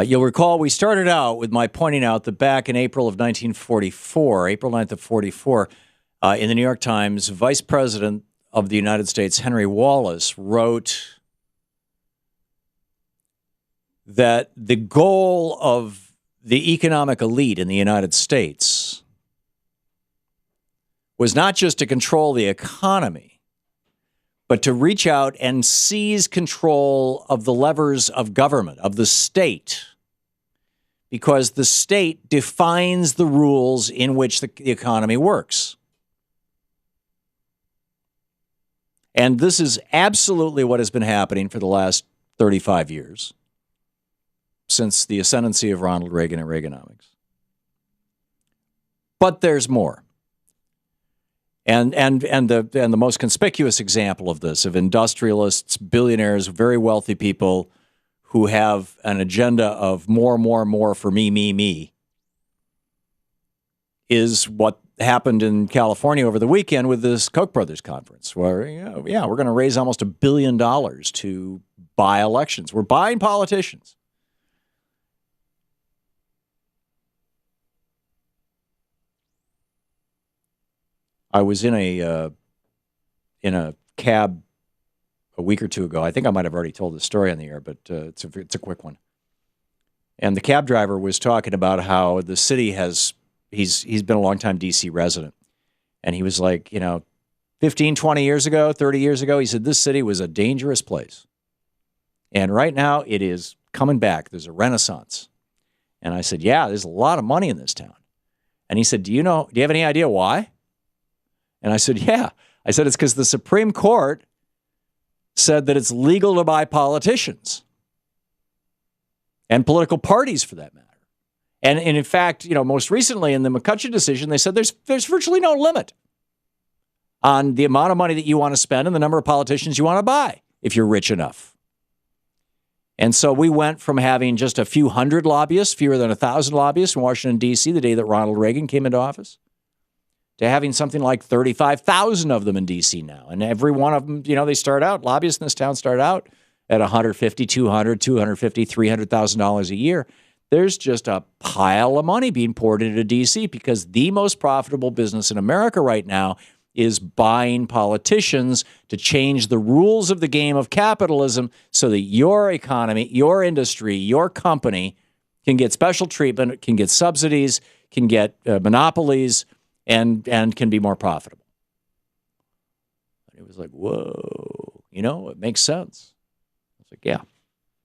You'll recall we started out with my pointing out that back in April of 1944, April 9th of 44, in the New York Times, Vice President of the United States, Henry Wallace, wrote that the goal of the economic elite in the United States was not just to control the economy, but to reach out and seize control of the levers of government, of the state, because the state defines the rules in which the economy works. And this is absolutely what has been happening for the last 35 years, since the ascendancy of Ronald Reagan and Reaganomics. But there's more. And the most conspicuous example of this, of industrialists, billionaires, very wealthy people who have an agenda of more for me, is what happened in California over the weekend with this Koch brothers conference, where, we're going to raise almost $1 billion to buy elections. We're buying politicians. I was in a cab a week or two ago. I think I might have already told this story on the air, but it's a quick one. And the cab driver was talking about how the city he's been a longtime D.C. resident. And he was like, 15, 20 years ago, 30 years ago, he said this city was a dangerous place. And right now it is coming back. There's a renaissance. And I said, yeah, there's a lot of money in this town. And he said, do you have any idea why? And I said, yeah. I said, it's because the Supreme Court said that it's legal to buy politicians and political parties for that matter. And in fact, most recently in the McCutcheon decision, they said there's virtually no limit on the amount of money that you want to spend and the number of politicians you want to buy if you're rich enough. And so we went from having just a few hundred lobbyists, fewer than 1,000 lobbyists in Washington, D.C. the day that Ronald Reagan came into office, to having something like 35,000 of them in D.C. now. And every one of them, lobbyists in this town start out at $150,000, $200,000, $250,000, $300,000 a year. There's just a pile of money being poured into D.C. because the most profitable business in America right now is buying politicians to change the rules of the game of capitalism so that your economy, your industry, your company can get special treatment, can get subsidies, can get monopolies, and can be more profitable. And it was like, whoa, it makes sense. I was like, yeah.